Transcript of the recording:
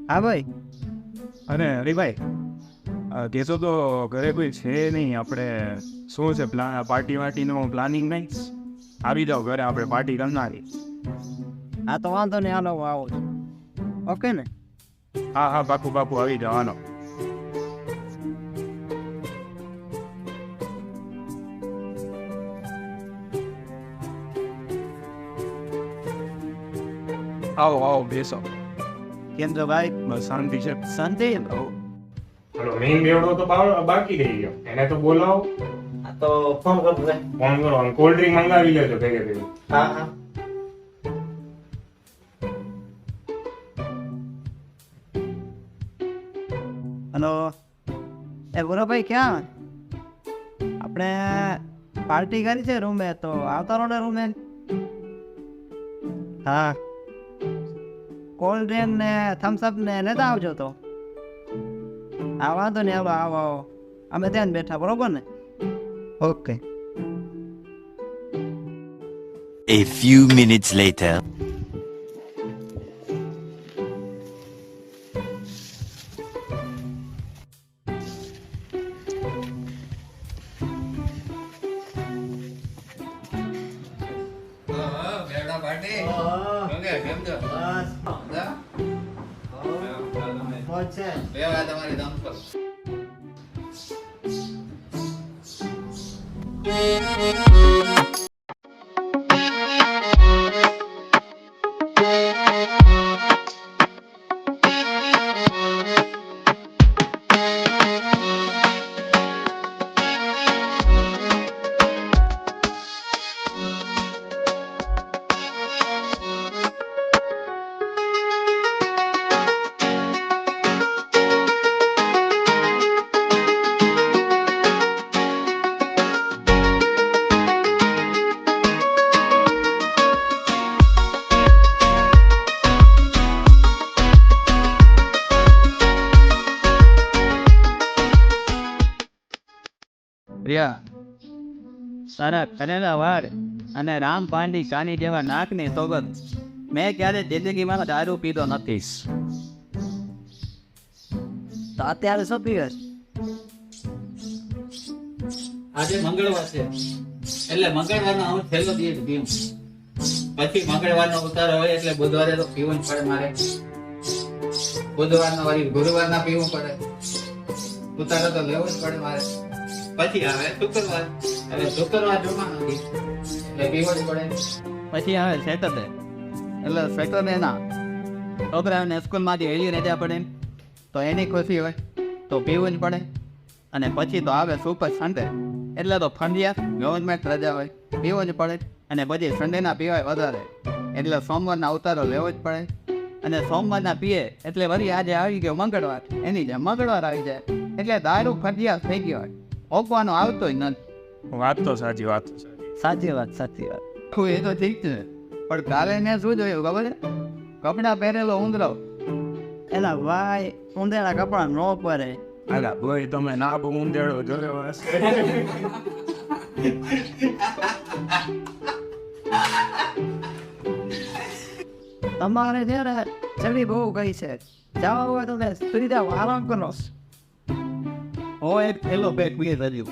હા ભાઈ. અને હરીભાઈ કેસો તો ઘરે કોઈ છે નહીં. આપણે શું છે પાર્ટી વાર્ટીનું પ્લાનિંગ નહીં? આવી જાઓ ઘરે, આપણે પાર્ટી કરનારી. હા તો વાંધો નહીં, હાલો હું આવું છું. ઓકે ને? હા હા, બાપુ બાપુ આવી જાઓ, હાલો. આવો આવો, બેસો. કેમ છો ભાઈ? બસ શાંતિ છે. શાંતિ? હાલો, મેઇન બેવડો તો બાકી રહી ગયો, એને તો બોલાવો. આ તો ફોન કરતો ભાઈ. ફોન કરો અને કોલ્ડ ડ્રિંક મંગાવી લેજો ભેગે ભેગે. હા હા. હલો, એ બોલો ભાઈ, ક્યાં? આપણે પાર્ટી કરી છે રૂમે, તો આવતા રહો ને રૂમે. હા, કોલ્ડ ડ્રિંક ને થમ્સઅપ ને લેતા આવજો તો. હા વાંધો નહીં, આવો આવો આવો, અમે ત્યાં જ બેઠા, બરોબર ને? Okay. A few minutes later. Priya, તારા કરેલા વાળ અને રામ પાંડી કાની જેવા નાકની સોગંદ મેં ક્યારે જિંદગીમાં દારૂ પીધો નથી. તો અત્યારે શું પીવે? આજે મંગળવાર છે એટલે મંગળવારનો હું છેલ્લો દિવસ પીવું. પછી મંગળવારનો ઉતારો હોય એટલે બુધવારે તો પીવું જ પડે મારે. બુધવારનો વળી ગુરુવારના પીવું પડે. ઉતારો તો લેવો જ પડે મારે. પછી આવે શુક્રવાર. હવે શુક્રવાર જમવાનું નથી એટલે પીવું જ પડે. પછી આવે સેટરડે, એટલે સેટરડે ના છોકરાઓને સ્કૂલમાંથી હેલી રજા પડે તો એની ખુશી હોય તો પીવું જ પડે. અને પછી તો આવે સુપર સન્ડે, એટલે તો ફંડિયા ગવર્મેન્ટ રજા હોય, પીવું જ પડે. અને પછી સન્ડેના પીવાય વધારે, એટલે સોમવારના ઉતારો લેવો જ પડે. અને સોમવારના પીએ એટલે વળી આજે આવી ગયો મંગળવાર, એની જેમ મંગળવાર આવી જાય એટલે દારૂ ફંડિયા થઈ ગયો હોય, ઓપવાનો આવતો જ નથી. વાત તો સાચી, વાત તો સાચી. સાચી વાત, સાચી વાત. એ તો ઠીક છે, પણ કાલે મેં શું જોયું ખબર છે? કપડાં પહેરેલો ઉંદરો. એલા ભાઈ, ઉંદેડા કપડાં ન પહેરે. અલા ભાઈ, તમે ના બહુ ઊંધેડો જોયો હશે. તમારે જ્યારે ચડી બહુ ગઈ છે, જવા હોય તો સુઈ જાઓ, આરામ કરો. હું એક થેલો બેગ પી રહ્યું,